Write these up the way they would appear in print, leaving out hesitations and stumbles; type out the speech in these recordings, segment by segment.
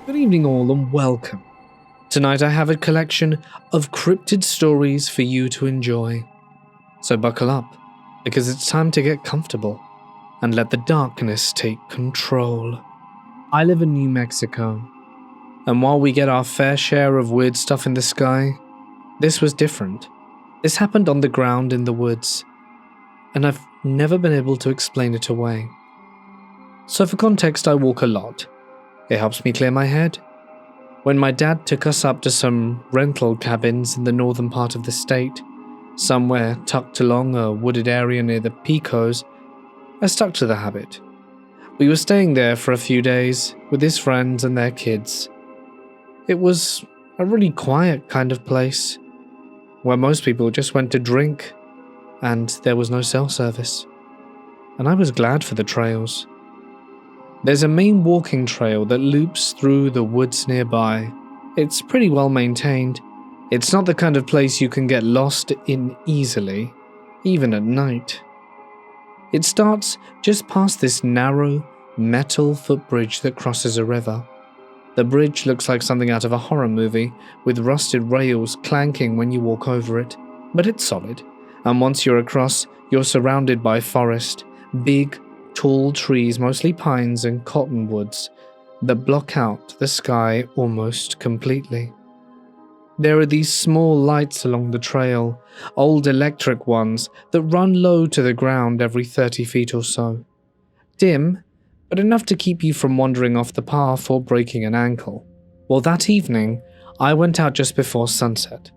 Good evening all and welcome. Tonight I have a collection of cryptid stories for you to enjoy. So buckle up, because it's time to get comfortable and let the darkness take control. I live in New Mexico, and while we get our fair share of weird stuff in the sky, this was different. This happened on the ground in the woods, and I've never been able to explain it away. So for context, I walk a lot. It helps me clear my head. When my dad took us up to some rental cabins in the northern part of the state, somewhere tucked along a wooded area near the Picos, I stuck to the habit. We were staying there for a few days with his friends and their kids. It was a really quiet kind of place, where most people just went to drink, and there was no cell service. And I was glad for the trails. There's a main walking trail that loops through the woods nearby. It's pretty well maintained. It's not the kind of place you can get lost in easily, even at night. It starts just past this narrow, metal footbridge that crosses a river. The bridge looks like something out of a horror movie, with rusted rails clanking when you walk over it, but it's solid, and once you're across, you're surrounded by forest, big, tall trees, mostly pines and cottonwoods, that block out the sky almost completely. There are these small lights along the trail, old electric ones that run low to the ground every 30 feet or so. Dim, but enough to keep you from wandering off the path or breaking an ankle. Well, that evening, I went out just before sunset.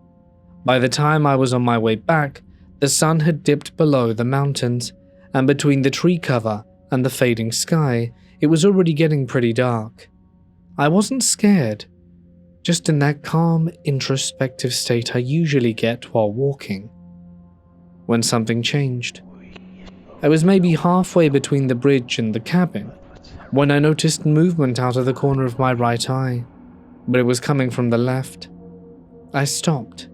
By the time I was on my way back, the sun had dipped below the mountains, and between the tree cover and the fading sky, it was already getting pretty dark. I wasn't scared, just in that calm, introspective state I usually get while walking. When something changed. I was maybe halfway between the bridge and the cabin, when I noticed movement out of the corner of my right eye, but it was coming from the left. I stopped.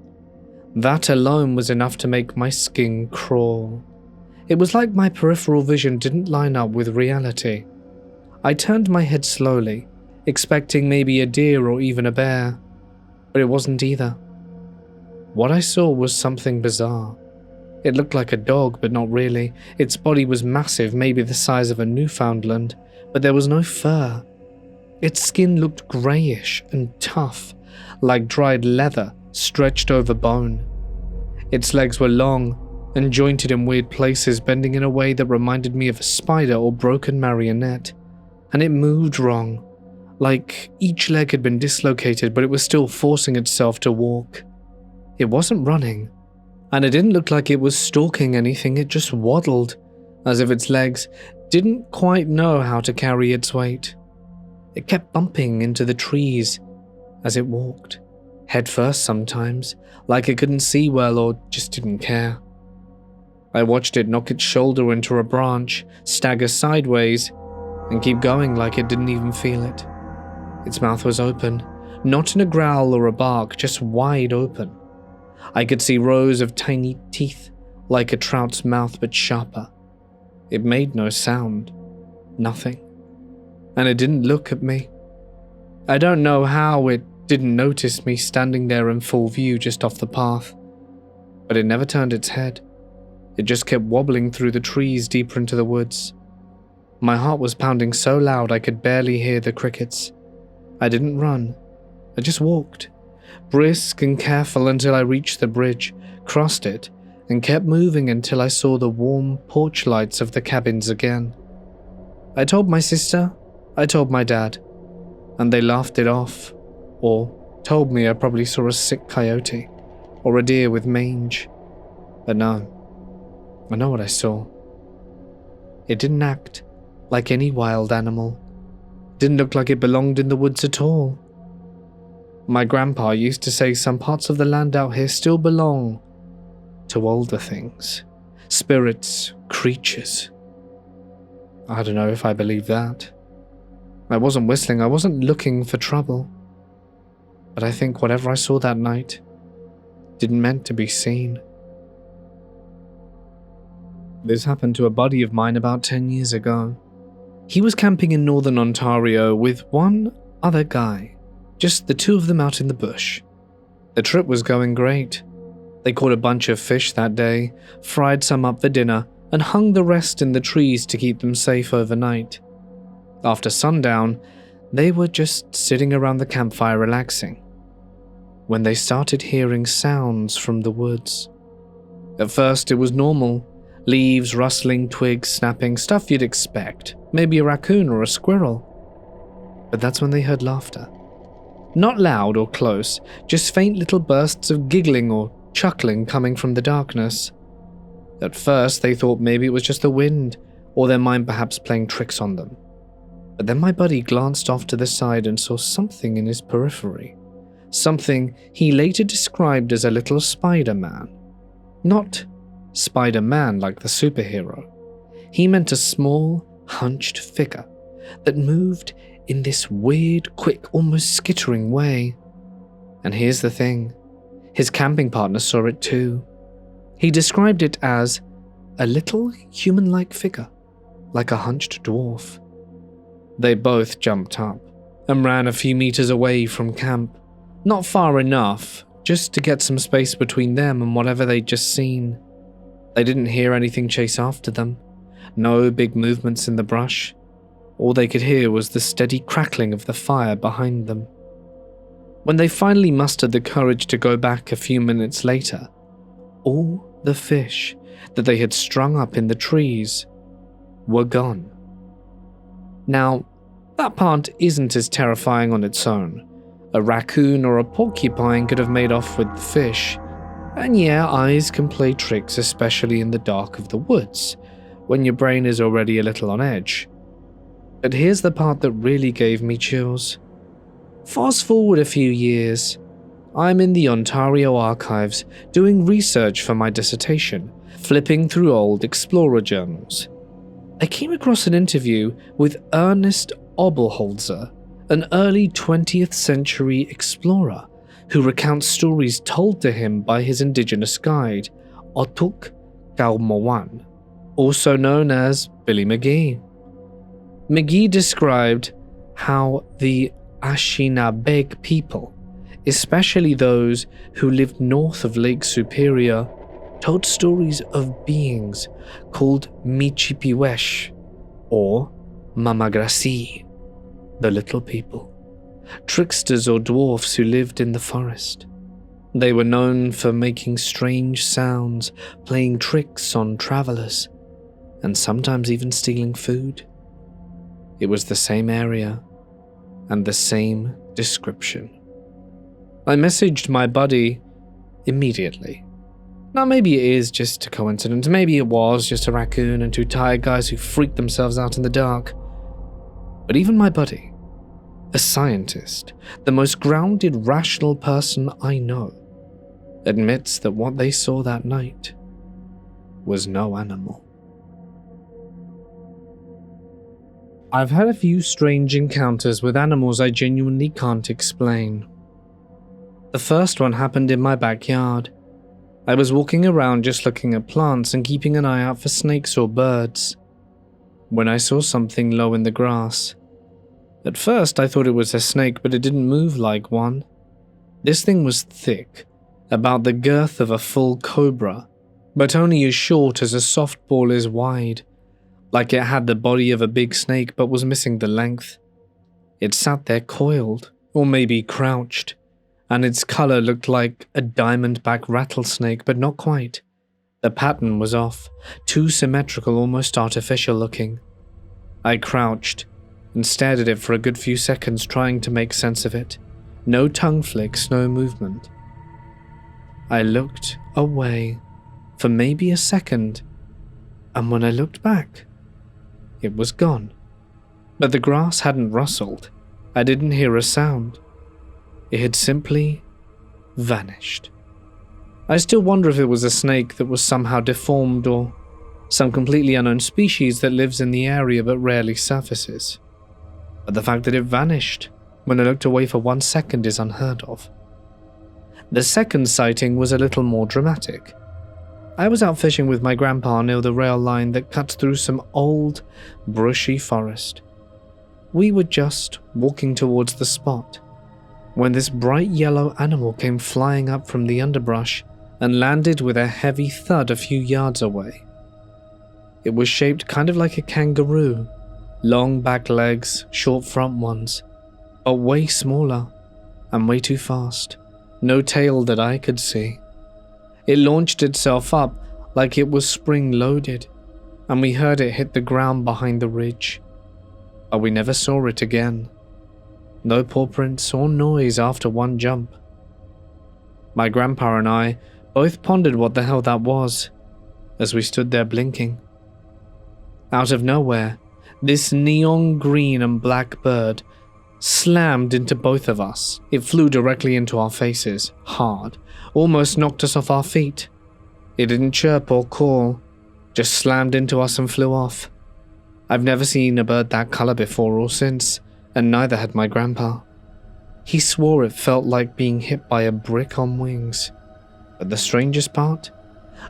That alone was enough to make my skin crawl. It was like my peripheral vision didn't line up with reality. I turned my head slowly, expecting maybe a deer or even a bear, but it wasn't either. What I saw was something bizarre. It looked like a dog, but not really. Its body was massive, maybe the size of a Newfoundland, but there was no fur. Its skin looked grayish and tough, like dried leather stretched over bone. Its legs were long and jointed in weird places, bending in a way that reminded me of a spider or broken marionette. And it moved wrong, like each leg had been dislocated, but it was still forcing itself to walk. It wasn't running, and it didn't look like it was stalking anything. It just waddled, as if its legs didn't quite know how to carry its weight. It kept bumping into the trees as it walked, head first sometimes, like it couldn't see well or just didn't care. I watched it knock its shoulder into a branch, stagger sideways, and keep going like it didn't even feel it. Its mouth was open, not in a growl or a bark, just wide open. I could see rows of tiny teeth, like a trout's mouth but sharper. It made no sound, nothing, and it didn't look at me. I don't know how it didn't notice me standing there in full view just off the path, but it never turned its head. It just kept wobbling through the trees deeper into the woods. My heart was pounding so loud I could barely hear the crickets. I didn't run. I just walked, brisk and careful until I reached the bridge, crossed it, and kept moving until I saw the warm porch lights of the cabins again. I told my sister, I told my dad, and they laughed it off, or told me I probably saw a sick coyote, or a deer with mange. But no. I know what I saw. It didn't act like any wild animal. It didn't look like it belonged in the woods at all. My grandpa used to say some parts of the land out here still belong to older things. Spirits, creatures. I don't know if I believe that. I wasn't whistling, I wasn't looking for trouble. But I think whatever I saw that night didn't meant to be seen. This happened to a buddy of mine about 10 years ago. He was camping in northern Ontario with one other guy. Just the two of them out in the bush. The trip was going great. They caught a bunch of fish that day, fried some up for dinner, and hung the rest in the trees to keep them safe overnight. After sundown, they were just sitting around the campfire relaxing, when they started hearing sounds from the woods. At first it was normal, leaves rustling, twigs snapping, stuff you'd expect, maybe a raccoon or a squirrel. But that's when they heard laughter. Not loud or close, just faint little bursts of giggling or chuckling coming from the darkness. At first they thought maybe it was just the wind, or their mind perhaps playing tricks on them. But then my buddy glanced off to the side and saw something in his periphery. Something he later described as a little Spider-Man. Not Spider-Man like the superhero. He meant a small, hunched figure that moved in this weird, quick, almost skittering way. And here's the thing. His camping partner saw it too. He described it as a little human-like figure, like a hunched dwarf. They both jumped up and ran a few meters away from camp. Not far enough, just to get some space between them and whatever they'd just seen. They didn't hear anything chase after them. No big movements in the brush. All they could hear was the steady crackling of the fire behind them. When they finally mustered the courage to go back a few minutes later, all the fish that they had strung up in the trees were gone. Now, that part isn't as terrifying on its own. A raccoon or a porcupine could have made off with the fish. And yeah, eyes can play tricks, especially in the dark of the woods, when your brain is already a little on edge. But here's the part that really gave me chills. Fast forward a few years. I'm in the Ontario archives doing research for my dissertation, flipping through old explorer journals. I came across an interview with Ernest Obelholzer, an early 20th century explorer who recounts stories told to him by his indigenous guide, Otuk Kaumowan, also known as Billy McGee. McGee described how the Anishinaabe people, especially those who lived north of Lake Superior, told stories of beings called Michipiwesh or Mamagrasi, the little people, tricksters or dwarfs who lived in the forest. They were known for making strange sounds, playing tricks on travelers, and sometimes even stealing food. It was the same area and the same description. I messaged my buddy immediately. Now maybe it is just a coincidence, maybe it was just a raccoon and two tired guys who freaked themselves out in the dark. But even my buddy, a scientist, the most grounded, rational person I know, admits that what they saw that night was no animal. I've had a few strange encounters with animals I genuinely can't explain. The first one happened in my backyard. I was walking around just looking at plants and keeping an eye out for snakes or birds, when I saw something low in the grass. At first I thought it was a snake, but it didn't move like one. This thing was thick, about the girth of a full cobra, but only as short as a softball is wide, like it had the body of a big snake but was missing the length. It sat there coiled, or maybe crouched, and its color looked like a diamondback rattlesnake, but not quite. The pattern was off, too symmetrical, almost artificial looking. I crouched and stared at it for a good few seconds, trying to make sense of it. No tongue flicks, no movement. I looked away for maybe a second, and when I looked back, it was gone. But the grass hadn't rustled. I didn't hear a sound. It had simply vanished. I still wonder if it was a snake that was somehow deformed or some completely unknown species that lives in the area but rarely surfaces. But the fact that it vanished when I looked away for 1 second is unheard of. The second sighting was a little more dramatic. I was out fishing with my grandpa near the rail line that cuts through some old, brushy forest. We were just walking towards the spot when this bright yellow animal came flying up from the underbrush and landed with a heavy thud a few yards away. It was shaped kind of like a kangaroo, long back legs, short front ones, but way smaller and way too fast. No tail that I could see. It launched itself up like it was spring-loaded, and we heard it hit the ground behind the ridge. But we never saw it again. No paw prints or noise after one jump. My grandpa and I both pondered what the hell that was, as we stood there blinking. Out of nowhere, this neon green and black bird slammed into both of us. It flew directly into our faces, hard, almost knocked us off our feet. It didn't chirp or call, just slammed into us and flew off. I've never seen a bird that color before or since, and neither had my grandpa. He swore it felt like being hit by a brick on wings. But the strangest part?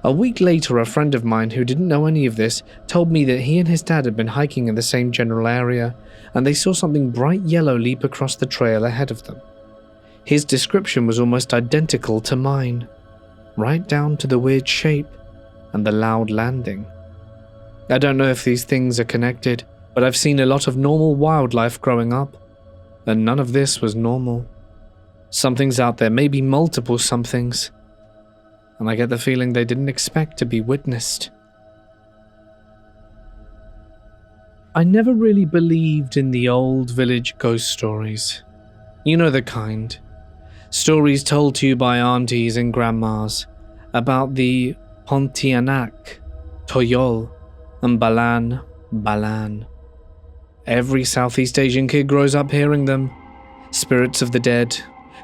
A week later, a friend of mine who didn't know any of this told me that he and his dad had been hiking in the same general area, and they saw something bright yellow leap across the trail ahead of them. His description was almost identical to mine, right down to the weird shape and the loud landing. I don't know if these things are connected, but I've seen a lot of normal wildlife growing up, and none of this was normal. Something's out there, maybe multiple somethings, and I get the feeling they didn't expect to be witnessed. I never really believed in the old village ghost stories. You know the kind. Stories told to you by aunties and grandmas about the Pontianak, Toyol, and Balan. Every Southeast Asian kid grows up hearing them. Spirits of the dead,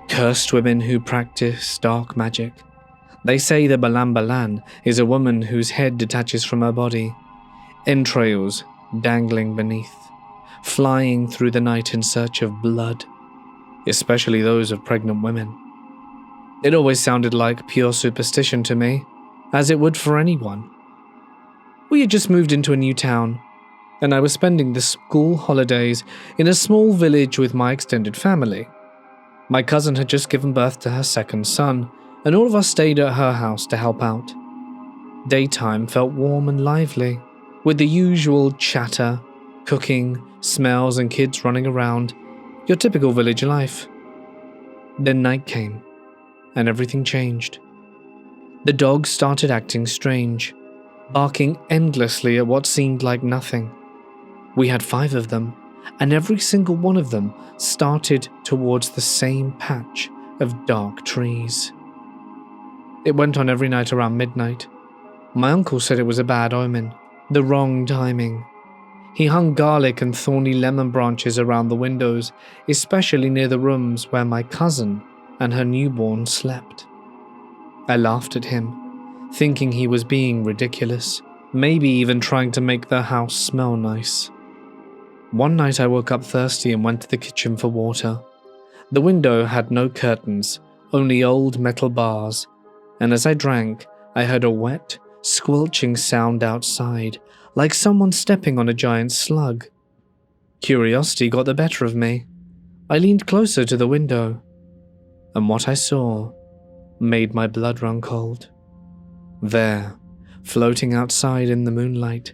cursed women who practice dark magic. They say the Balan is a woman whose head detaches from her body, entrails dangling beneath, flying through the night in search of blood, especially those of pregnant women. It always sounded like pure superstition to me, as it would for anyone. We had just moved into a new town, and I was spending the school holidays in a small village with my extended family. My cousin had just given birth to her second son, and all of us stayed at her house to help out. Daytime felt warm and lively, with the usual chatter, cooking, smells, and kids running around, your typical village life. Then night came, and everything changed. The dogs started acting strange, barking endlessly at what seemed like nothing. We had 5 of them, and every single one of them started towards the same patch of dark trees. It went on every night around midnight. My uncle said it was a bad omen, the wrong timing. He hung garlic and thorny lemon branches around the windows, especially near the rooms where my cousin and her newborn slept. I laughed at him, thinking he was being ridiculous, maybe even trying to make the house smell nice. One night I woke up thirsty and went to the kitchen for water. The window had no curtains, only old metal bars, and as I drank, I heard a wet, squelching sound outside, like someone stepping on a giant slug. Curiosity got the better of me. I leaned closer to the window, and what I saw made my blood run cold. There, floating outside in the moonlight,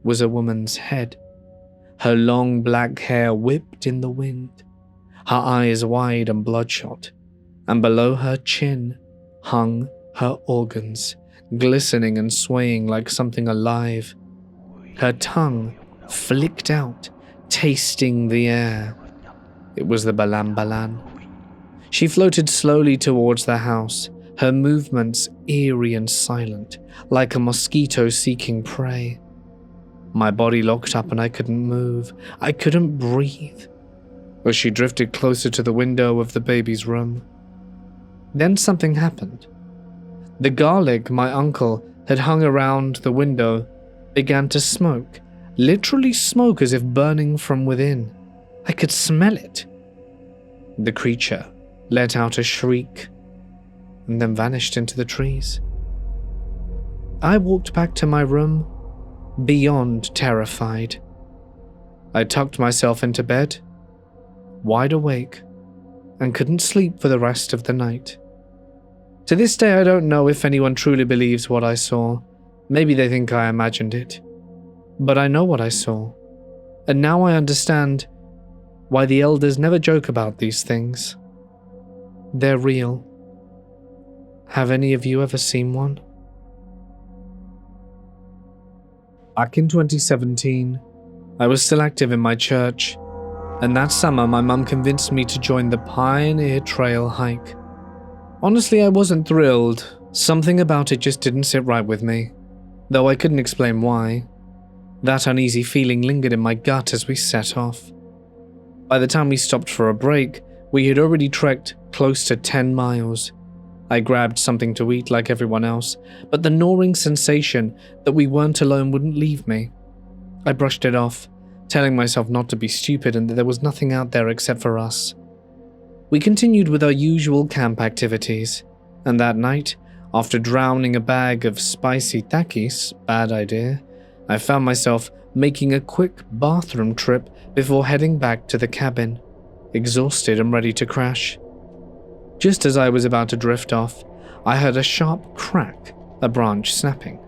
was a woman's head. Her long black hair whipped in the wind, her eyes wide and bloodshot, and below her chin hung her organs, glistening and swaying like something alive. Her tongue flicked out, tasting the air. It was the Balan. She floated slowly towards the house, her movements eerie and silent, like a mosquito seeking prey. My body locked up and I couldn't move. I couldn't breathe. As she drifted closer to the window of the baby's room. Then something happened. The garlic my uncle had hung around the window began to smoke, literally smoke as if burning from within. I could smell it. The creature let out a shriek and then vanished into the trees. I walked back to my room, beyond terrified. I tucked myself into bed, wide awake, and couldn't sleep for the rest of the night. To this day, I don't know if anyone truly believes what I saw. Maybe they think I imagined it. But I know what I saw, and now I understand why the elders never joke about these things. They're real. Have any of you ever seen one? Back in 2017, I was still active in my church, and that summer my mum convinced me to join the Pioneer Trail hike. Honestly, I wasn't thrilled. Something about it just didn't sit right with me, though I couldn't explain why. That uneasy feeling lingered in my gut as we set off. By the time we stopped for a break, we had already trekked close to 10 miles. I grabbed something to eat like everyone else, but the gnawing sensation that we weren't alone wouldn't leave me. I brushed it off, telling myself not to be stupid and that there was nothing out there except for us. We continued with our usual camp activities, and that night, after drowning a bag of spicy takis, bad idea, I found myself making a quick bathroom trip before heading back to the cabin, exhausted and ready to crash. Just as I was about to drift off, I heard a sharp crack, a branch snapping.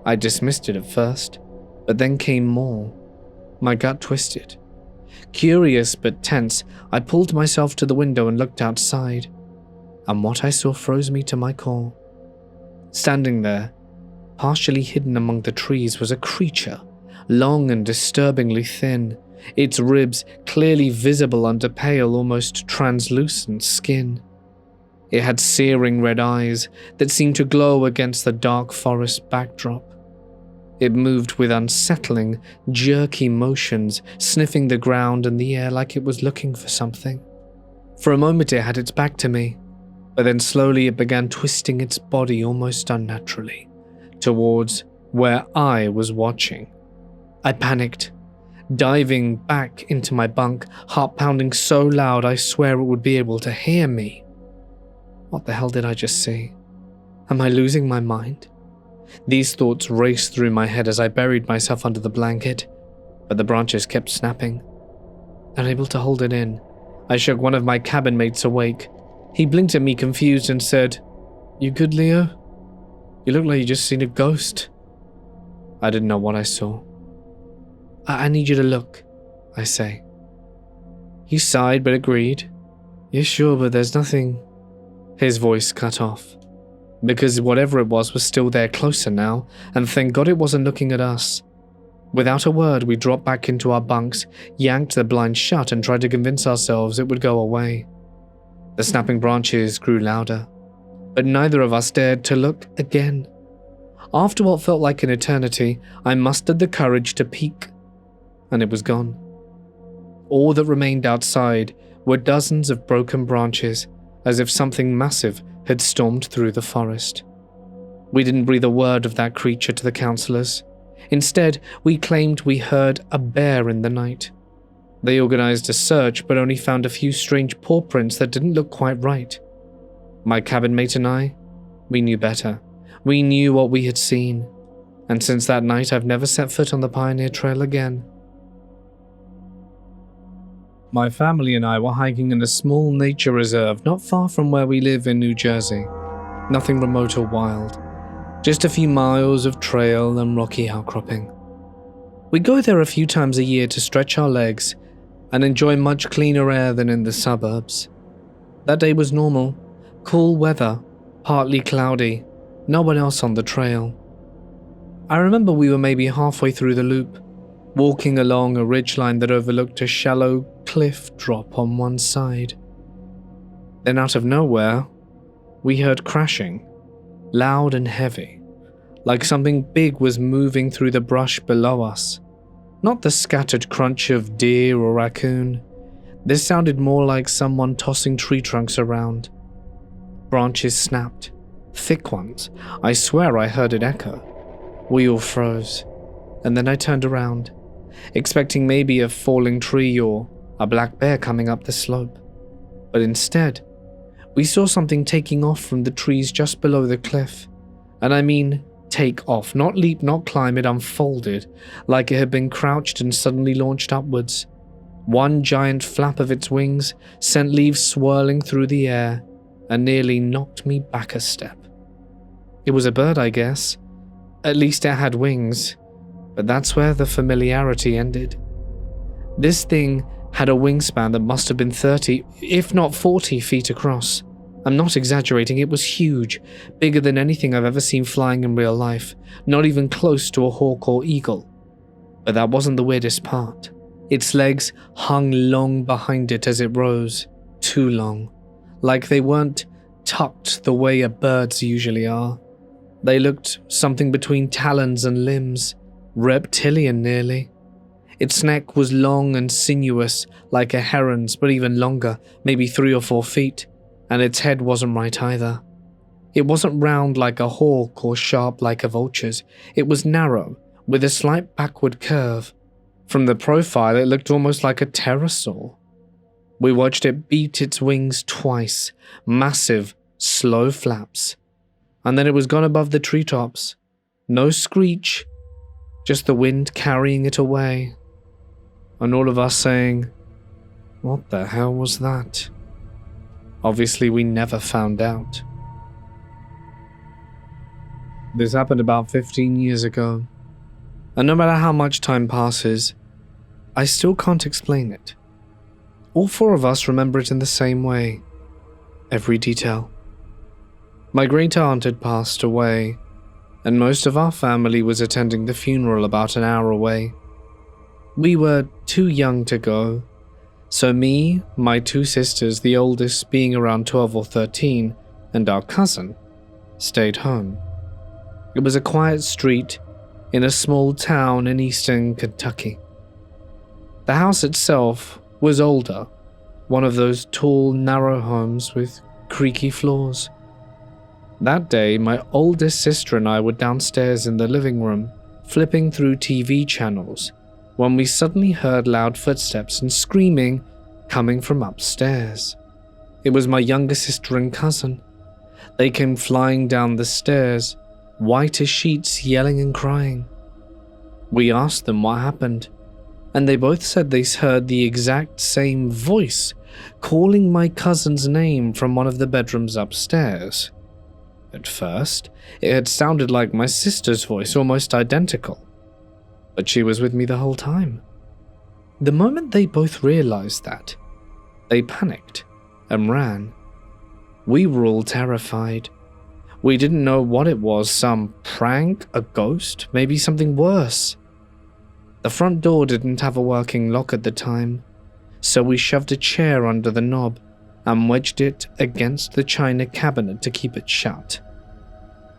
I dismissed it at first, but then came more. My gut twisted. Curious but tense, I pulled myself to the window and looked outside, and what I saw froze me to my core. Standing there, partially hidden among the trees, was a creature, long and disturbingly thin, its ribs clearly visible under pale, almost translucent skin. It had searing red eyes that seemed to glow against the dark forest backdrop. It moved with unsettling, jerky motions, sniffing the ground and the air like it was looking for something. For a moment it had its back to me, but then slowly it began twisting its body almost unnaturally, towards where I was watching. I panicked, diving back into my bunk, heart pounding so loud I swear it would be able to hear me. What the hell did I just see? Am I losing my mind? These thoughts raced through my head as I buried myself under the blanket, but the branches kept snapping. Unable to hold it in, I shook one of my cabin mates awake. He blinked at me confused and said, "You good, Leo? You look like you just seen a ghost." I didn't know what I saw. I need you to look," I say. He sighed but agreed. "Yeah, sure, but there's nothing." His voice cut off, because whatever it was still there closer now, and thank God it wasn't looking at us. Without a word, we dropped back into our bunks, yanked the blinds shut and tried to convince ourselves it would go away. The snapping branches grew louder, but neither of us dared to look again. After what felt like an eternity, I mustered the courage to peek, and it was gone. All that remained outside were dozens of broken branches, as if something massive had stormed through the forest. We didn't breathe a word of that creature to the counselors. Instead, we claimed we heard a bear in the night. They organized a search but only found a few strange paw prints that didn't look quite right. My cabin mate and I, we knew better. We knew what we had seen, and since that night I've never set foot on the Pioneer Trail again. My family and I were hiking in a small nature reserve not far from where we live in New Jersey. Nothing remote or wild, just a few miles of trail and rocky outcropping. We go there a few times a year to stretch our legs and enjoy much cleaner air than in the suburbs. That day was normal, cool weather, partly cloudy, no one else on the trail. I remember we were maybe halfway through the loop, walking along a ridgeline that overlooked a shallow cliff drop on one side. Then out of nowhere, we heard crashing, loud and heavy, like something big was moving through the brush below us. Not the scattered crunch of deer or raccoon. This sounded more like someone tossing tree trunks around. Branches snapped, thick ones. I swear I heard it echo. We all froze, and then I turned around, expecting maybe a falling tree or a black bear coming up the slope. But instead, we saw something taking off from the trees just below the cliff, and I mean take off, not leap, not climb. It unfolded like it had been crouched and suddenly launched upwards. One giant flap of its wings sent leaves swirling through the air and nearly knocked me back a step. It was a bird, I guess. At least it had wings, but that's where the familiarity ended. This thing had a wingspan that must have been 30, if not 40 feet across. I'm not exaggerating, it was huge, bigger than anything I've ever seen flying in real life, not even close to a hawk or eagle. But that wasn't the weirdest part. Its legs hung long behind it as it rose, too long, like they weren't tucked the way a bird's usually are. They looked something between talons and limbs, reptilian nearly. Its neck was long and sinuous like a heron's, but even longer, maybe 3 or 4 feet, and its head wasn't right either. It wasn't round like a hawk or sharp like a vulture's. It was narrow, with a slight backward curve. From the profile, it looked almost like a pterosaur. We watched it beat its wings twice, massive, slow flaps, and then it was gone above the treetops. No screech, just the wind carrying it away. And all of us saying, "What the hell was that?" Obviously, we never found out. This happened about 15 years ago, and no matter how much time passes, I still can't explain it. All 4 of us remember it in the same way, every detail. My great aunt had passed away, and most of our family was attending the funeral about an hour away. We were too young to go, so me, my 2 sisters, the oldest being around 12 or 13, and our cousin, stayed home. It was a quiet street in a small town in eastern Kentucky. The house itself was older, one of those tall, narrow homes with creaky floors. That day, my oldest sister and I were downstairs in the living room, flipping through TV channels, when we suddenly heard loud footsteps and screaming coming from upstairs. It was my younger sister and cousin. They came flying down the stairs, white as sheets, yelling and crying. We asked them what happened, and they both said they heard the exact same voice calling my cousin's name from one of the bedrooms upstairs. At first, it had sounded like my sister's voice, almost identical, but she was with me the whole time. The moment they both realized that, they panicked and ran. We were all terrified. We didn't know what it was, some prank, a ghost, maybe something worse. The front door didn't have a working lock at the time, so we shoved a chair under the knob and wedged it against the china cabinet to keep it shut.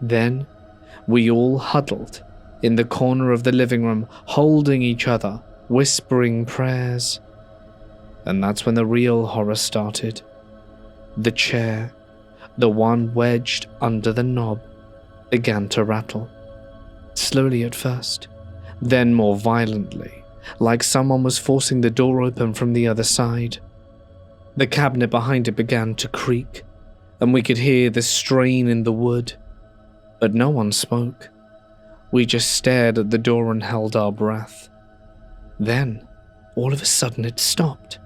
Then, we all huddled in the corner of the living room, holding each other, whispering prayers. And that's when the real horror started. The chair, the one wedged under the knob, began to rattle. Slowly at first, then more violently, like someone was forcing the door open from the other side. The cabinet behind it began to creak, and we could hear the strain in the wood. But no one spoke. We just stared at the door and held our breath. Then, all of a sudden, it stopped.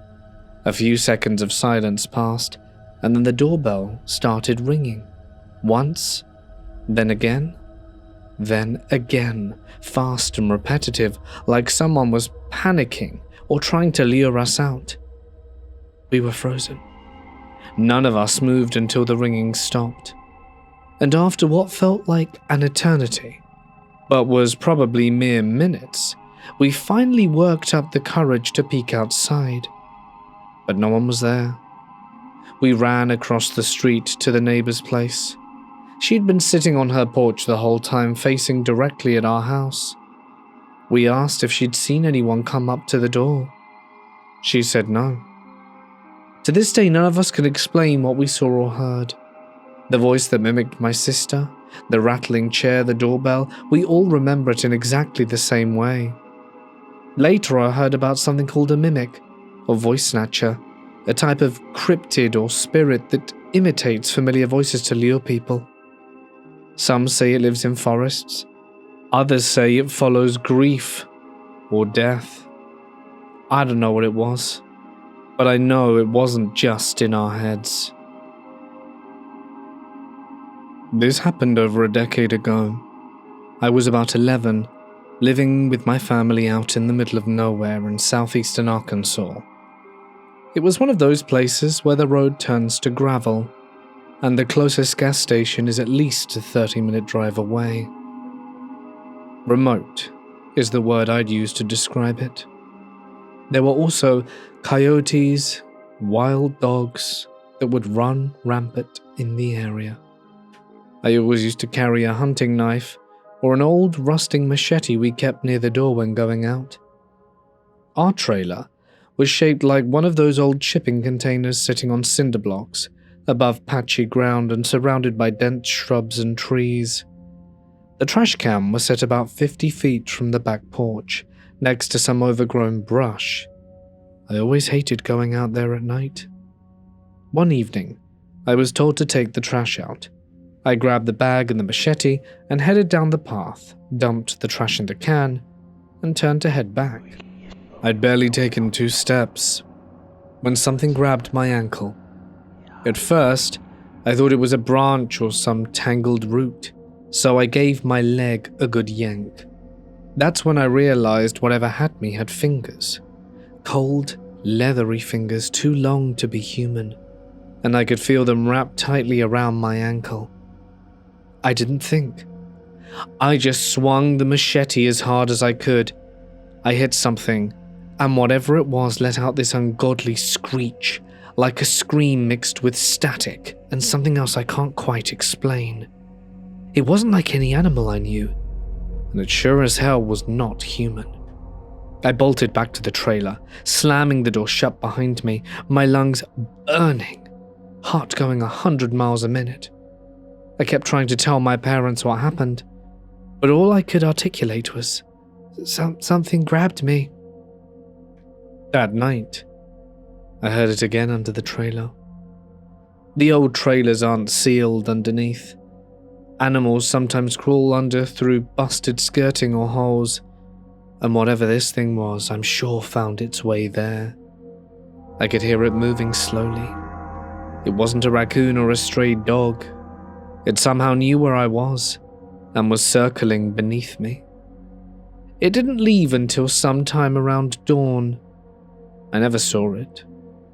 A few seconds of silence passed, and then the doorbell started ringing. Once, then again, fast and repetitive, like someone was panicking or trying to lure us out. We were frozen. None of us moved until the ringing stopped. And after what felt like an eternity, but was probably mere minutes, we finally worked up the courage to peek outside. But no one was there. We ran across the street to the neighbor's place. She'd been sitting on her porch the whole time, facing directly at our house. We asked if she'd seen anyone come up to the door. She said no. To this day, none of us can explain what we saw or heard. The voice that mimicked my sister, the rattling chair, the doorbell, we all remember it in exactly the same way. Later, I heard about something called a mimic, or voice snatcher, a type of cryptid or spirit that imitates familiar voices to lure people. Some say it lives in forests. Others say it follows grief or death. I don't know what it was, but I know it wasn't just in our heads. This happened over a decade ago. I was about 11, living with my family out in the middle of nowhere in southeastern Arkansas. It was one of those places where the road turns to gravel, and the closest gas station is at least a 30-minute drive away. Remote is the word I'd use to describe it. There were also coyotes, wild dogs that would run rampant in the area. I always used to carry a hunting knife or an old rusting machete we kept near the door when going out. Our trailer was shaped like one of those old shipping containers sitting on cinder blocks, above patchy ground and surrounded by dense shrubs and trees. The trash can was set about 50 feet from the back porch, next to some overgrown brush. I always hated going out there at night. One evening, I was told to take the trash out. I grabbed the bag and the machete and headed down the path, dumped the trash in the can, and turned to head back. I'd barely taken 2 steps when something grabbed my ankle. At first, I thought it was a branch or some tangled root, so I gave my leg a good yank. That's when I realized whatever had me had fingers. Cold, leathery fingers too long to be human, and I could feel them wrapped tightly around my ankle. I didn't think. I just swung the machete as hard as I could. I hit something, and whatever it was let out this ungodly screech, like a scream mixed with static and something else I can't quite explain. It wasn't like any animal I knew, and it sure as hell was not human. I bolted back to the trailer, slamming the door shut behind me, my lungs burning, heart going 100 miles a minute. I kept trying to tell my parents what happened, but all I could articulate was, something grabbed me. That night, I heard it again under the trailer. The old trailers aren't sealed underneath. Animals sometimes crawl under through busted skirting or holes, and whatever this thing was, I'm sure found its way there. I could hear it moving slowly. It wasn't a raccoon or a stray dog. It somehow knew where I was and was circling beneath me. It didn't leave until sometime around dawn. I never saw it.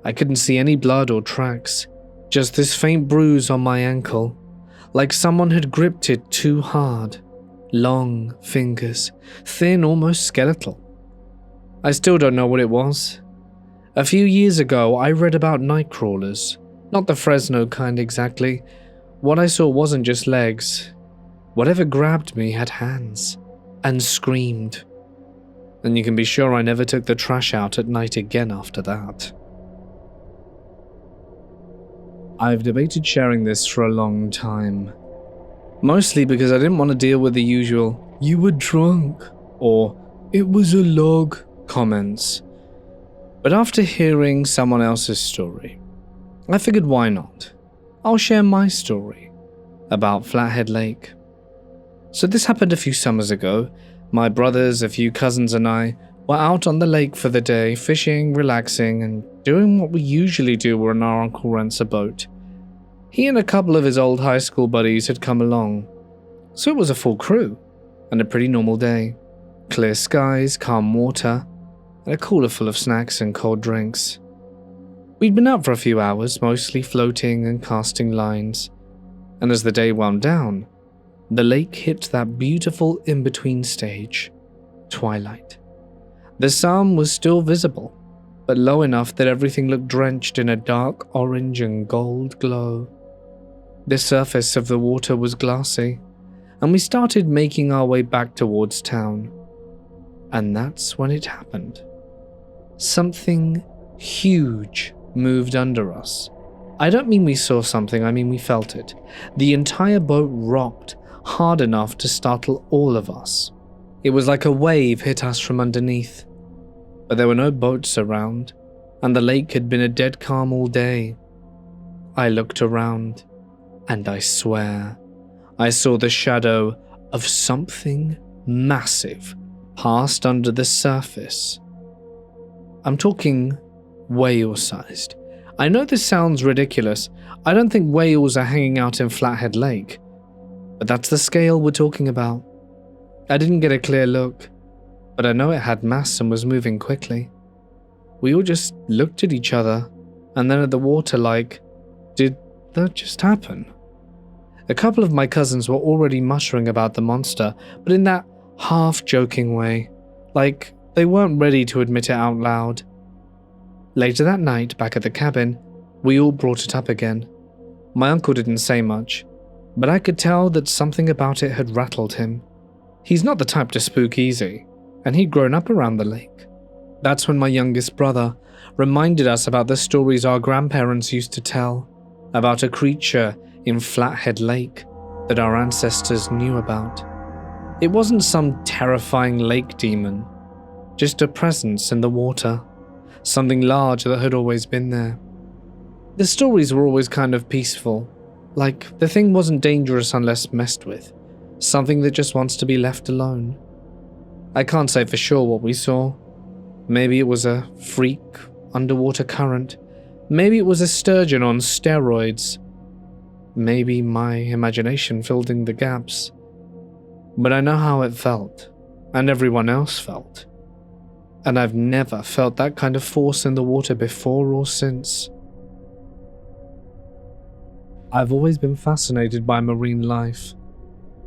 I couldn't see any blood or tracks, just this faint bruise on my ankle, like someone had gripped it too hard. Long fingers, thin, almost skeletal. I still don't know what it was. A few years ago, I read about night crawlers, not the Fresno kind exactly. What I saw wasn't just legs. Whatever grabbed me had hands, and screamed. And you can be sure I never took the trash out at night again after that. I've debated sharing this for a long time. Mostly because I didn't want to deal with the usual, "you were drunk," or "it was a log" comments. But after hearing someone else's story, I figured why not? I'll share my story about Flathead Lake. So this happened a few summers ago. My brothers, a few cousins and I were out on the lake for the day, fishing, relaxing, and doing what we usually do when our uncle rents a boat. He and a couple of his old high school buddies had come along, so it was a full crew, and a pretty normal day. Clear skies, calm water, and a cooler full of snacks and cold drinks. We'd been out for a few hours, mostly floating and casting lines, and as the day wound down, the lake hit that beautiful in-between stage, twilight. The sun was still visible, but low enough that everything looked drenched in a dark orange and gold glow. The surface of the water was glassy, and we started making our way back towards town. And that's when it happened. Something huge moved under us. I don't mean we saw something, I mean we felt it. The entire boat rocked hard enough to startle all of us. It was like a wave hit us from underneath. But there were no boats around, and the lake had been a dead calm all day. I looked around, and I swear, I saw the shadow of something massive passed under the surface. I'm talking whale-sized. I know this sounds ridiculous. I don't think whales are hanging out in Flathead Lake, but that's the scale we're talking about. I didn't get a clear look, but I know it had mass and was moving quickly. We all just looked at each other and then at the water like, did that just happen? A couple of my cousins were already muttering about the monster, but in that half-joking way, like they weren't ready to admit it out loud. Later that night, back at the cabin, we all brought it up again. My uncle didn't say much, but I could tell that something about it had rattled him. He's not the type to spook easy, and he'd grown up around the lake. That's when my youngest brother reminded us about the stories our grandparents used to tell, about a creature in Flathead Lake that our ancestors knew about. It wasn't some terrifying lake demon, just a presence in the water, something large that had always been there. The stories were always kind of peaceful, like the thing wasn't dangerous unless messed with, something that just wants to be left alone. I can't say for sure what we saw. Maybe it was a freak underwater current. Maybe it was a sturgeon on steroids. Maybe my imagination filled in the gaps. But I know how it felt, and everyone else felt. And I've never felt that kind of force in the water before or since. I've always been fascinated by marine life,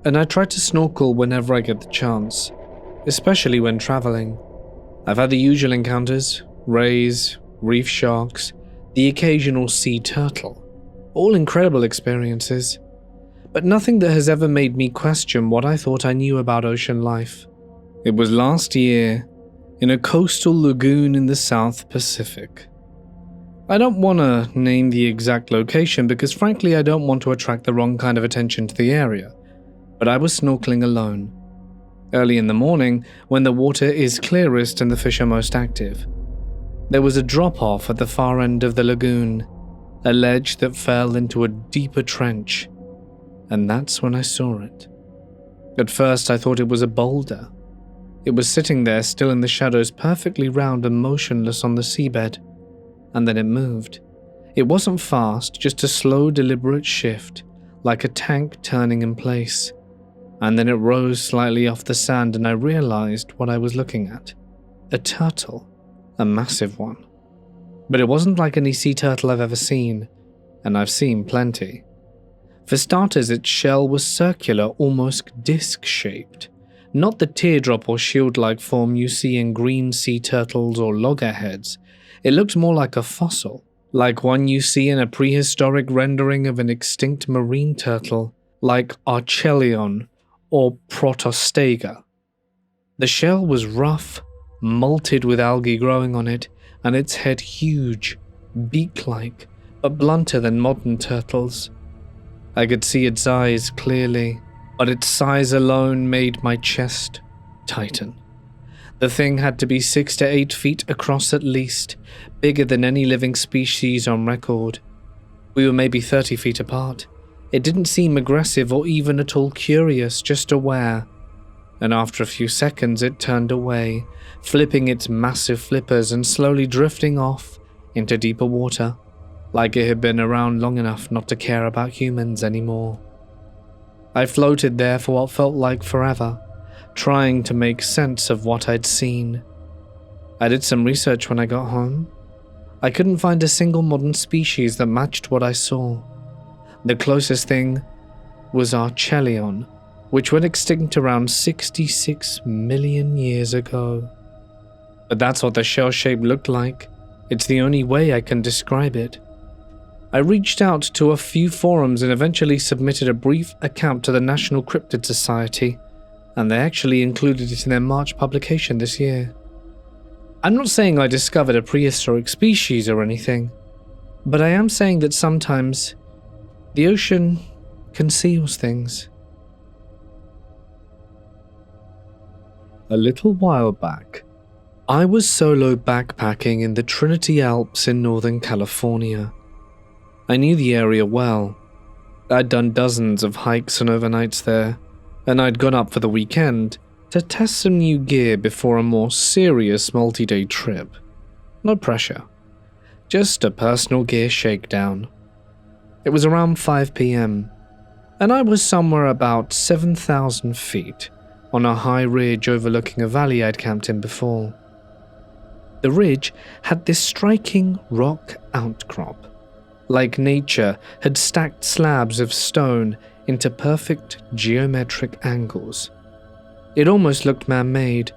and I try to snorkel whenever I get the chance, especially when traveling. I've had the usual encounters, rays, reef sharks, the occasional sea turtle, all incredible experiences, but nothing that has ever made me question what I thought I knew about ocean life. It was last year, in a coastal lagoon in the South Pacific. I don't want to name the exact location because frankly I don't want to attract the wrong kind of attention to the area, but I was snorkeling alone, early in the morning when the water is clearest and the fish are most active. There was a drop-off at the far end of the lagoon, a ledge that fell into a deeper trench, and that's when I saw it. At first I thought it was a boulder. It was sitting there still in the shadows, perfectly round and motionless on the seabed, and then it moved. It wasn't fast, just a slow, deliberate shift, like a tank turning in place. And then it rose slightly off the sand and I realized what I was looking at. A turtle. A massive one. But it wasn't like any sea turtle I've ever seen, and I've seen plenty. For starters, its shell was circular, almost disc-shaped. Not the teardrop or shield-like form you see in green sea turtles or loggerheads. It looked more like a fossil, like one you see in a prehistoric rendering of an extinct marine turtle, like Archelion or Protostega. The shell was rough, malted with algae growing on it, and its head huge, beak-like, but blunter than modern turtles. I could see its eyes clearly, but its size alone made my chest tighten. The thing had to be 6 to 8 feet across at least, bigger than any living species on record. We were maybe 30 feet apart. It didn't seem aggressive or even at all curious, just aware. And after a few seconds it turned away, flipping its massive flippers and slowly drifting off into deeper water, like it had been around long enough not to care about humans anymore. I floated there for what felt like forever, trying to make sense of what I'd seen. I did some research when I got home. I couldn't find a single modern species that matched what I saw. The closest thing was Archelion, which went extinct around 66 million years ago. But that's what the shell shape looked like. It's the only way I can describe it. I reached out to a few forums and eventually submitted a brief account to the National Cryptid Society, and they actually included it in their March publication this year. I'm not saying I discovered a prehistoric species or anything, but I am saying that sometimes the ocean conceals things. A little while back, I was solo backpacking in the Trinity Alps in Northern California. I knew the area well. I'd done dozens of hikes and overnights there, and I'd gone up for the weekend to test some new gear before a more serious multi-day trip. No pressure. Just a personal gear shakedown. It was around 5 p.m, and I was somewhere about 7,000 feet on a high ridge overlooking a valley I'd camped in before. The ridge had this striking rock outcrop, like nature had stacked slabs of stone into perfect geometric angles. It almost looked man-made.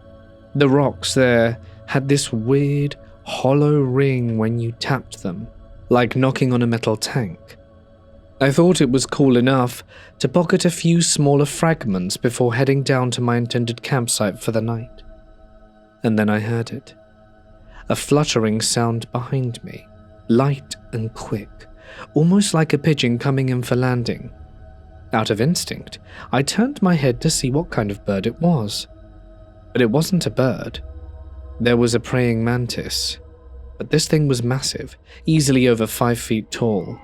The rocks there had this weird, hollow ring when you tapped them, like knocking on a metal tank. I thought it was cool enough to pocket a few smaller fragments before heading down to my intended campsite for the night. And then I heard it. A fluttering sound behind me, light and quick, almost like a pigeon coming in for landing. Out of instinct, I turned my head to see what kind of bird it was. But it wasn't a bird. There was a praying mantis, but this thing was massive, easily over 5 feet tall.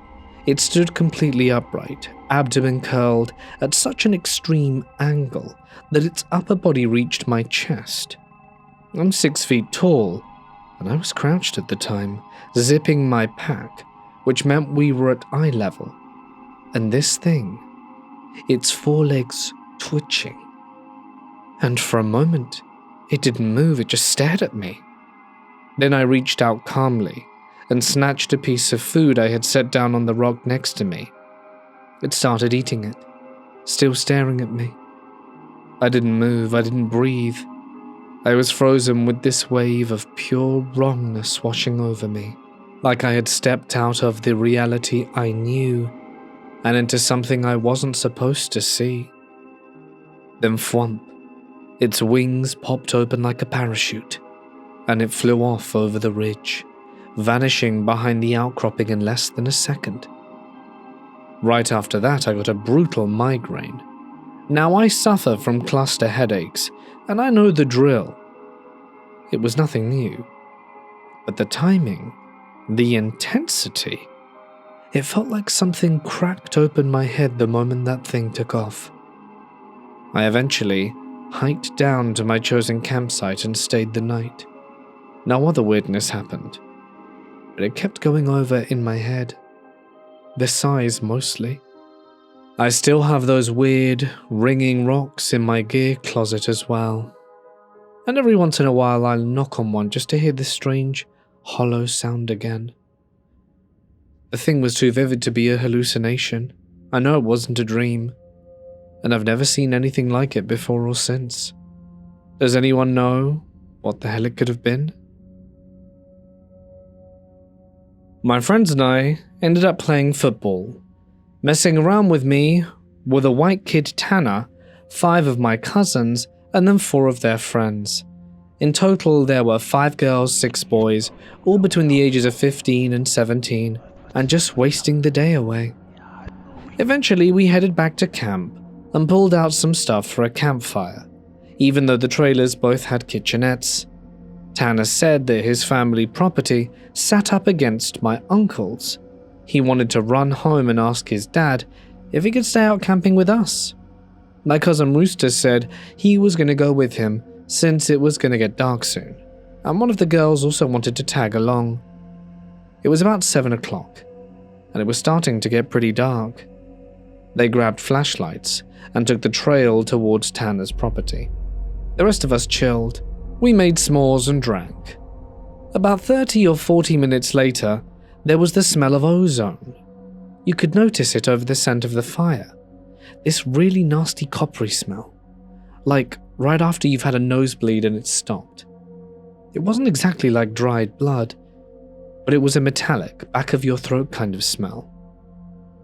It stood completely upright, abdomen curled at such an extreme angle that its upper body reached my chest. I'm 6 feet tall, and I was crouched at the time, zipping my pack, which meant we were at eye level. And this thing, its forelegs twitching. And for a moment, it didn't move, it just stared at me. Then I reached out calmly and snatched a piece of food I had set down on the rock next to me. It started eating it, still staring at me. I didn't move, I didn't breathe. I was frozen with this wave of pure wrongness washing over me, like I had stepped out of the reality I knew and into something I wasn't supposed to see. Then thwomp, its wings popped open like a parachute, and it flew off over the ridge, vanishing behind the outcropping in less than a second. Right after that, I got a brutal migraine. Now I suffer from cluster headaches, and I know the drill. It was nothing new, but the timing, the intensity, it felt like something cracked open my head the moment that thing took off. I eventually hiked down to my chosen campsite and stayed the night. No other weirdness happened, but it kept going over in my head. The size mostly. I still have those weird, ringing rocks in my gear closet as well. And every once in a while I'll knock on one just to hear this strange, hollow sound again. The thing was too vivid to be a hallucination. I know it wasn't a dream, and I've never seen anything like it before or since. Does anyone know what the hell it could have been? My friends and I ended up playing football. Messing around with me were the white kid Tanner, 5 of my cousins, and then 4 of their friends. In total, there were 5 girls, 6 boys, all between the ages of 15 and 17, and just wasting the day away. Eventually, we headed back to camp and pulled out some stuff for a campfire, even though the trailers both had kitchenettes. Tanner said that his family property sat up against my uncle's. He wanted to run home and ask his dad if he could stay out camping with us. My cousin Rooster said he was going to go with him since it was going to get dark soon, and one of the girls also wanted to tag along. It was about 7 o'clock, and it was starting to get pretty dark. They grabbed flashlights and took the trail towards Tanner's property. The rest of us chilled. We made s'mores and drank. About 30 or 40 minutes later, there was the smell of ozone. You could notice it over the scent of the fire. This really nasty coppery smell. Like right after you've had a nosebleed and it's stopped. It wasn't exactly like dried blood, but it was a metallic, back of your throat kind of smell.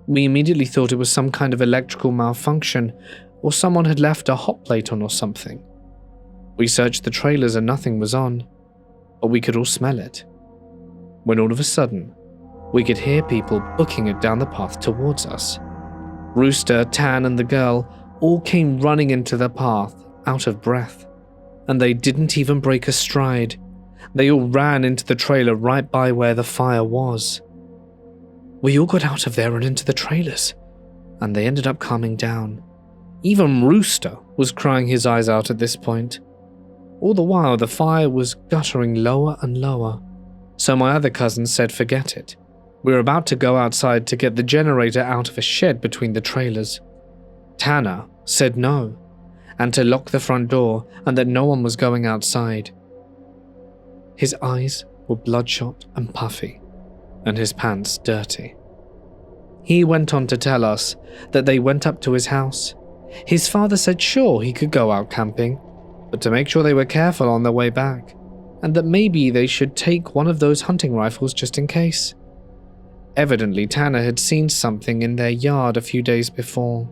We immediately thought it was some kind of electrical malfunction, or someone had left a hot plate on or something. We searched the trailers and nothing was on, but we could all smell it. When all of a sudden, we could hear people booking it down the path towards us. Rooster, Tan, and the girl all came running into the path, out of breath, and they didn't even break a stride. They all ran into the trailer right by where the fire was. We all got out of there and into the trailers, and they ended up calming down. Even Rooster was crying his eyes out at this point. All the while, the fire was guttering lower and lower, so my other cousin said forget it. We were about to go outside to get the generator out of a shed between the trailers. Tanner said no, and to lock the front door and that no one was going outside. His eyes were bloodshot and puffy, and his pants dirty. He went on to tell us that they went up to his house. His father said sure he could go out camping, but to make sure they were careful on their way back, and that maybe they should take one of those hunting rifles just in case. Evidently, Tanner had seen something in their yard a few days before.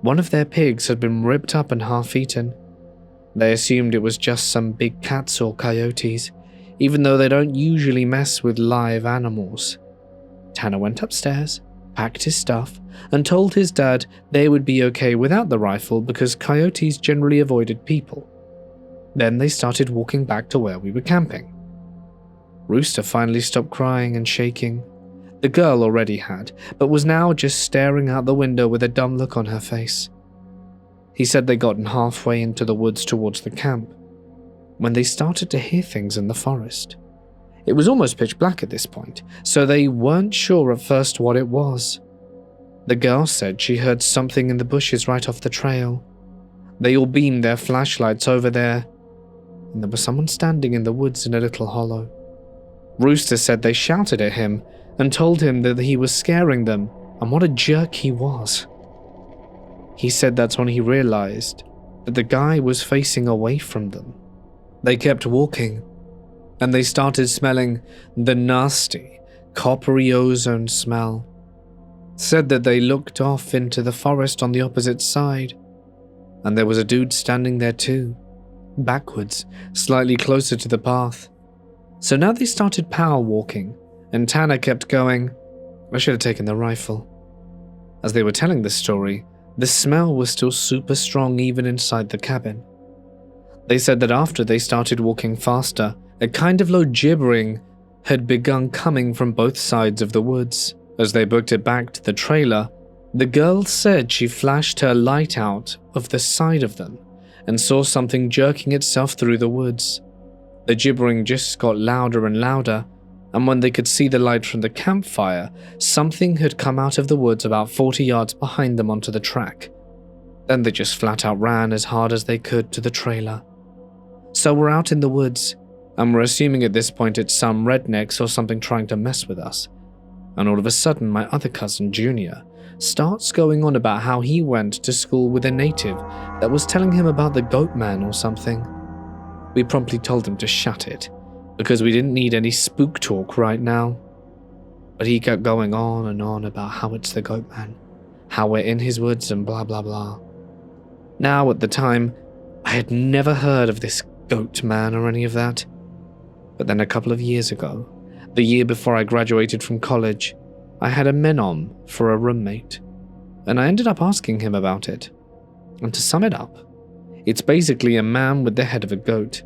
One of their pigs had been ripped up and half-eaten. They assumed it was just some big cats or coyotes, even though they don't usually mess with live animals. Tanner went upstairs, packed his stuff, and told his dad they would be okay without the rifle because coyotes generally avoided people. Then they started walking back to where we were camping. Rooster finally stopped crying and shaking. The girl already had, but was now just staring out the window with a dumb look on her face. He said they'd gotten halfway into the woods towards the camp when they started to hear things in the forest. It was almost pitch black at this point, so they weren't sure at first what it was. The girl said she heard something in the bushes right off the trail. They all beamed their flashlights over there, and there was someone standing in the woods in a little hollow. Rooster said they shouted at him and told him that he was scaring them and what a jerk he was. He said that's when he realized that the guy was facing away from them. They kept walking, and they started smelling the nasty, coppery ozone smell. Said that they looked off into the forest on the opposite side, and there was a dude standing there too, backwards, slightly closer to the path. So now they started power walking, and Tanner kept going, I should have taken the rifle. As they were telling the story, the smell was still super strong even inside the cabin. They said that after they started walking faster, a kind of low gibbering had begun coming from both sides of the woods. As they booked it back to the trailer, the girl said she flashed her light out of the side of them and saw something jerking itself through the woods. The gibbering just got louder and louder, and when they could see the light from the campfire, something had come out of the woods about 40 yards behind them onto the track. Then they just flat out ran as hard as they could to the trailer. So we're out in the woods, and we're assuming at this point it's some rednecks or something trying to mess with us. And all of a sudden, my other cousin, Junior, starts going on about how he went to school with a native that was telling him about the goat man or something. We promptly told him to shut it, because we didn't need any spook talk right now. But he kept going on and on about how it's the goat man, how we're in his woods and blah blah blah. Now, at the time, I had never heard of this goat man or any of that. But then a couple of years ago, the year before I graduated from college, I had a menom for a roommate, and I ended up asking him about it. And to sum it up, it's basically a man with the head of a goat,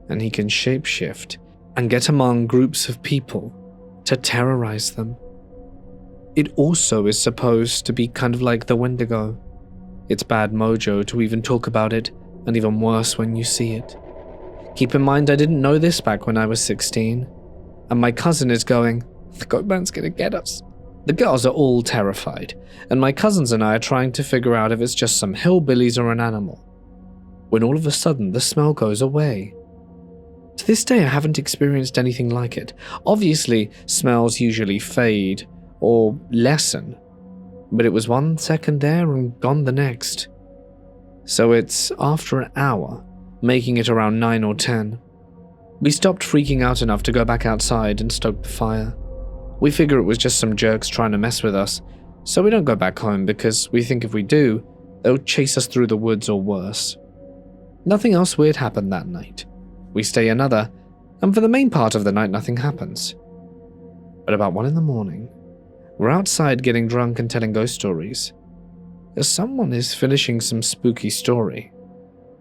and he can shapeshift and get among groups of people to terrorize them. It also is supposed to be kind of like the Wendigo. It's bad mojo to even talk about it, and even worse when you see it. Keep in mind I didn't know this back when I was 16, and my cousin is going, the goat man's gonna get us. The girls are all terrified, and my cousins and I are trying to figure out if it's just some hillbillies or an animal. When all of a sudden the smell goes away. To this day I haven't experienced anything like it. Obviously, smells usually fade or lessen, but it was 1 second there and gone the next. So it's after an hour, making it around 9 or 10. We stopped freaking out enough to go back outside and stoke the fire. We figure it was just some jerks trying to mess with us, so we don't go back home because we think if we do, they'll chase us through the woods or worse. Nothing else weird happened that night. We stay another, and for the main part of the night nothing happens. But about 1 a.m, we're outside getting drunk and telling ghost stories. As someone is finishing some spooky story,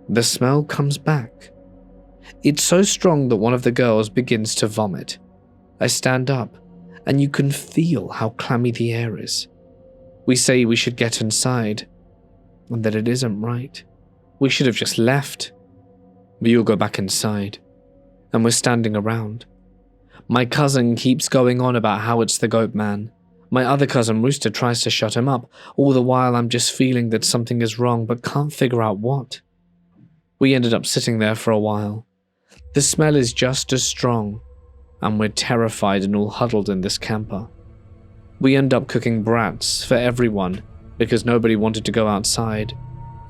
the smell comes back. It's so strong that one of the girls begins to vomit. I stand up, and you can feel how clammy the air is. We say we should get inside, and that it isn't right. We should have just left. We all go back inside, and we're standing around. My cousin keeps going on about how it's the goat man. My other cousin Rooster tries to shut him up, all the while I'm just feeling that something is wrong but can't figure out what. We ended up sitting there for a while. The smell is just as strong, and we're terrified and all huddled in this camper. We end up cooking brats for everyone because nobody wanted to go outside.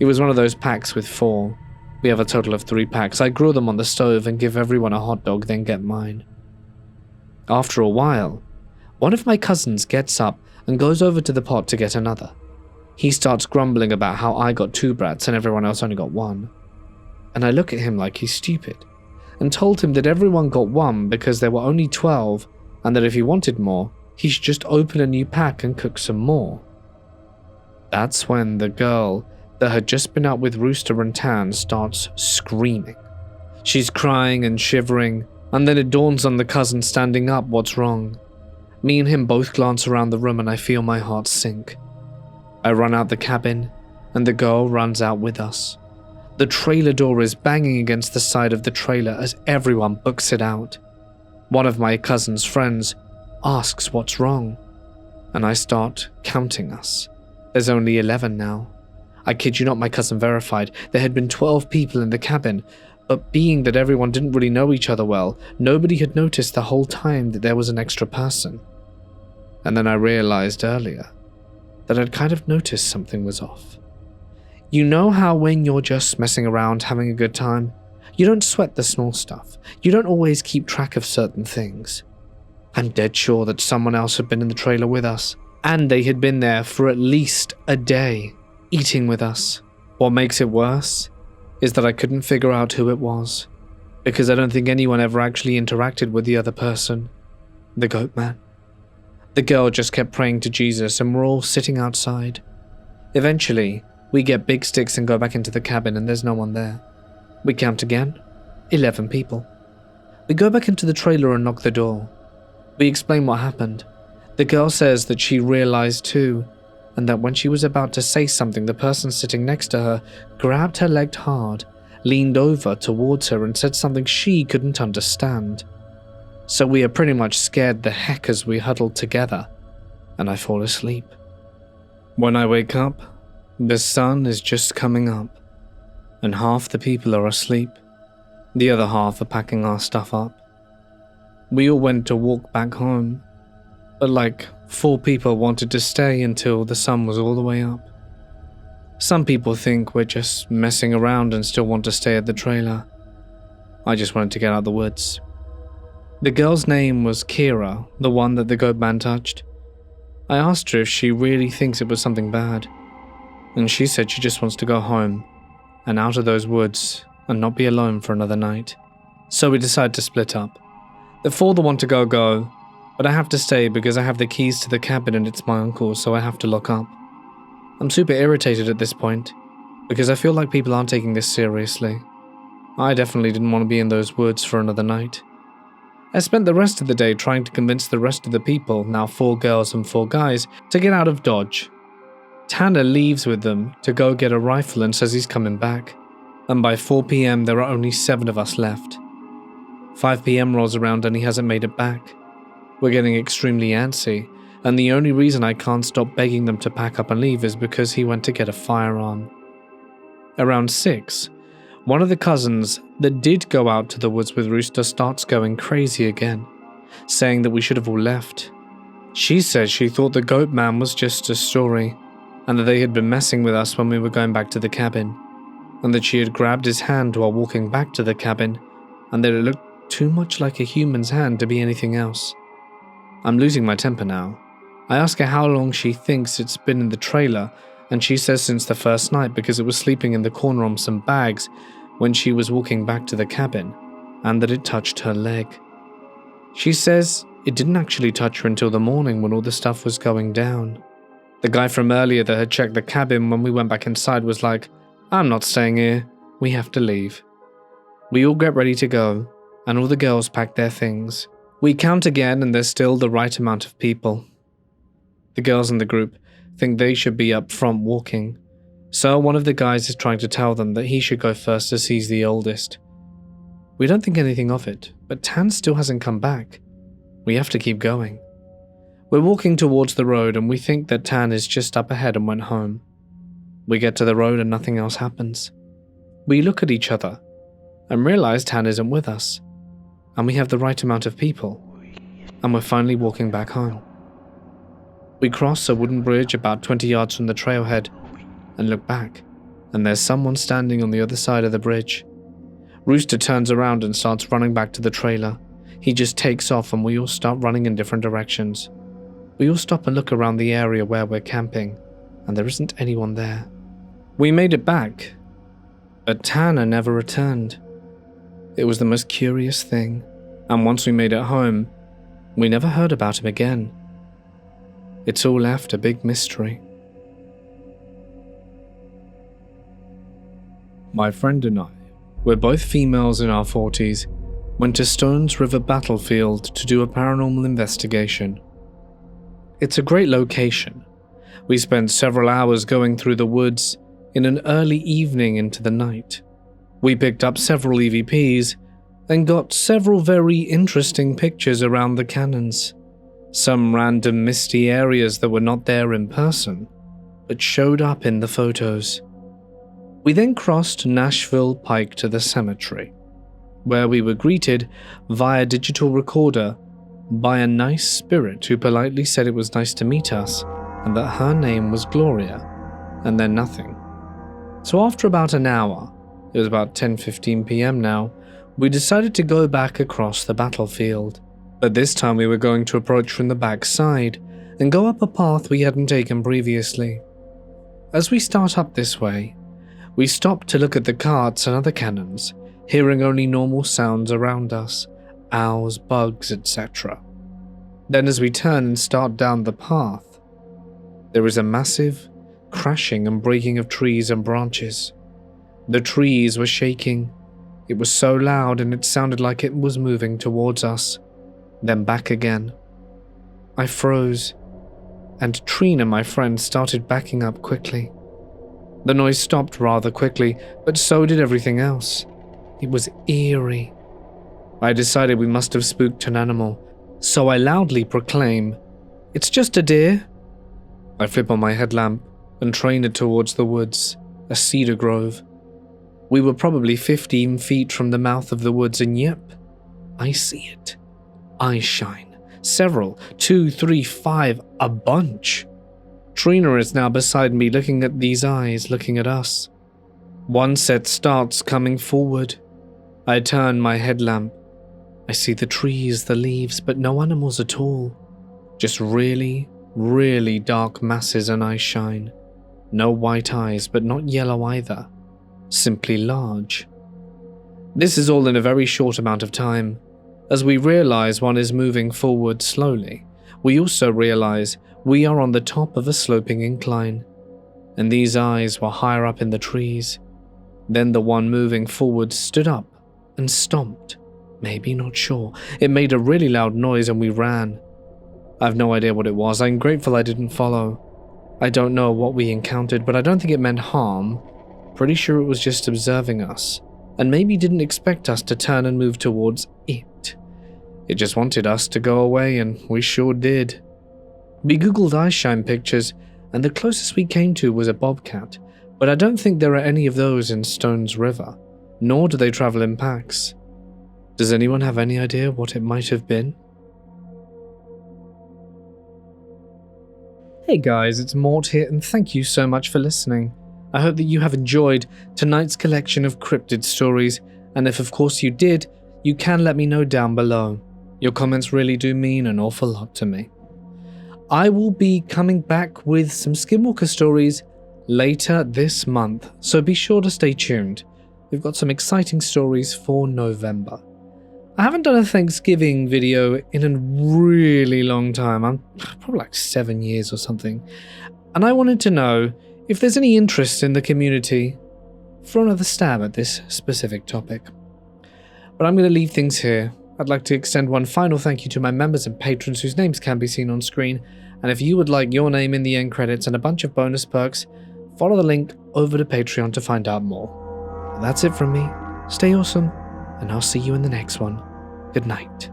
It was one of those packs with 4. We have a total of 3 packs. I grill them on the stove and give everyone a hot dog, then get mine. After a while, one of my cousins gets up and goes over to the pot to get another. He starts grumbling about how I got 2 brats and everyone else only got 1. And I look at him like he's stupid, and told him that everyone got 1 because there were only 12, and that if he wanted more, he should just open a new pack and cook some more. That's when the girl that had just been out with Rooster and Tan starts screaming. She's crying and shivering, and then it dawns on the cousin standing up what's wrong. Me and him both glance around the room and I feel my heart sink. I run out the cabin, and the girl runs out with us. The trailer door is banging against the side of the trailer as everyone books it out. One of my cousin's friends asks what's wrong, and I start counting us. There's only 11 now. I kid you not, my cousin verified. There had been 12 people in the cabin, but being that everyone didn't really know each other well, nobody had noticed the whole time that there was an extra person. And then I realized earlier that I'd kind of noticed something was off. You know how when you're just messing around having a good time, you don't sweat the small stuff. You don't always keep track of certain things. I'm dead sure that someone else had been in the trailer with us, and they had been there for at least a day, eating with us. What makes it worse is that I couldn't figure out who it was, because I don't think anyone ever actually interacted with the other person, the goat man. The girl just kept praying to Jesus, and we're all sitting outside. Eventually, we get big sticks and go back into the cabin, and there's no one there. We count again, 11 people. We go back into the trailer and knock the door. We explain what happened. The girl says that she realized too, and that when she was about to say something, the person sitting next to her grabbed her leg hard, leaned over towards her and said something she couldn't understand. So we are pretty much scared the heck as we huddle together, and I fall asleep. When I wake up, the sun is just coming up, and half the people are asleep. The other half are packing our stuff up. We all went to walk back home, but like 4 people wanted to stay until the sun was all the way up. Some people think we're just messing around and still want to stay at the trailer. I just wanted to get out of the woods. The girl's name was Kira, the one that the goat man touched. I asked her if she really thinks it was something bad, and she said she just wants to go home and out of those woods and not be alone for another night. So we decided to split up. The 4 that want to go, but I have to stay because I have the keys to the cabin and it's my uncle's, so I have to lock up. I'm super irritated at this point because I feel like people aren't taking this seriously. I definitely didn't want to be in those woods for another night. I spent the rest of the day trying to convince the rest of the people, now 4 girls and 4 guys, to get out of Dodge. Tanner leaves with them to go get a rifle and says he's coming back, and by 4 PM there are only 7 of us left. 5 PM rolls around and he hasn't made it back. We're getting extremely antsy, and the only reason I can't stop begging them to pack up and leave is because he went to get a firearm. Around 6, one of the cousins that did go out to the woods with Rooster starts going crazy again, saying that we should have all left. She says she thought the goat man was just a story, and that they had been messing with us when we were going back to the cabin, and that she had grabbed his hand while walking back to the cabin, and that it looked too much like a human's hand to be anything else. I'm losing my temper now. I ask her how long she thinks it's been in the trailer, and she says since the first night because it was sleeping in the corner on some bags when she was walking back to the cabin, and that it touched her leg. She says it didn't actually touch her until the morning when all the stuff was going down. The guy from earlier that had checked the cabin when we went back inside was like, "I'm not staying here, we have to leave." We all get ready to go, and all the girls pack their things. We count again and there's still the right amount of people. The girls in the group think they should be up front walking. So one of the guys is trying to tell them that he should go first as he's the oldest. We don't think anything of it, but Tan still hasn't come back. We have to keep going. We're walking towards the road and we think that Tan is just up ahead and went home. We get to the road and nothing else happens. We look at each other and realize Tan isn't with us, and we have the right amount of people, and we're finally walking back home. We cross a wooden bridge about 20 yards from the trailhead and look back, and there's someone standing on the other side of the bridge. Rooster turns around and starts running back to the trailer. He just takes off and we all start running in different directions. We all stop and look around the area where we're camping, and there isn't anyone there. We made it back, but Tanner never returned. It was the most curious thing, and once we made it home, we never heard about him again. It's all left a big mystery. My friend and I, we're both females in our 40s, went to Stones River Battlefield to do a paranormal investigation. It's a great location. We spent several hours going through the woods in an early evening into the night. We picked up several EVPs and got several very interesting pictures around the canyons. Some random misty areas that were not there in person, but showed up in the photos. We then crossed Nashville Pike to the cemetery, where we were greeted via digital recorder by a nice spirit who politely said it was nice to meet us and that her name was Gloria, and then nothing. So after about an hour, it was about 10:15 p.m. now, we decided to go back across the battlefield, but this time we were going to approach from the back side and go up a path we hadn't taken previously. As we start up this way, we stop to look at the carts and other cannons, hearing only normal sounds around us, owls, bugs, etc. Then as we turn and start down the path, there is a massive crashing and breaking of trees and branches. The trees were shaking. It was so loud and it sounded like it was moving towards us, then back again. I froze, and Trina, my friend, started backing up quickly. The noise stopped rather quickly, but so did everything else. It was eerie. I decided we must have spooked an animal, so I loudly proclaim, "It's just a deer." I flip on my headlamp and train it towards the woods, a cedar grove. We were probably 15 feet from the mouth of the woods, and yep, I see it. Eyes shine. Several, 2, 3, 5, a bunch. Trina is now beside me looking at these eyes, looking at us. One set starts coming forward. I turn my headlamp. I see the trees, the leaves, but no animals at all. Just really, really dark masses and eyes shine. No white eyes, but not yellow either. Simply large. This is all in a very short amount of time. As we realize one is moving forward slowly, we also realize we are on the top of a sloping incline, and these eyes were higher up in the trees. Then the one moving forward stood up and stomped. Maybe, not sure. It made a really loud noise and we ran. I have no idea what it was. I'm grateful I didn't follow. I don't know what we encountered, but I don't think it meant harm. Pretty sure it was just observing us, and maybe didn't expect us to turn and move towards it. It just wanted us to go away, and we sure did. We googled eyeshine pictures, and the closest we came to was a bobcat, but I don't think there are any of those in Stones River, nor do they travel in packs. Does anyone have any idea what it might have been? Hey guys, it's Mort here, and thank you so much for listening. I hope that you have enjoyed tonight's collection of cryptid stories, and if of course you did, you can let me know down below. Your comments really do mean an awful lot to me. I will be coming back with some Skinwalker stories later this month, so be sure to stay tuned. We've got some exciting stories for November. I haven't done a Thanksgiving video in a really long time. I'm probably like 7 years or something. And I wanted to know if there's any interest in the community for another stab at this specific topic. But I'm going to leave things here. I'd like to extend one final thank you to my members and patrons whose names can be seen on screen, and if you would like your name in the end credits and a bunch of bonus perks, follow the link over to Patreon to find out more. But that's it from me. Stay awesome, and I'll see you in the next one. Good night.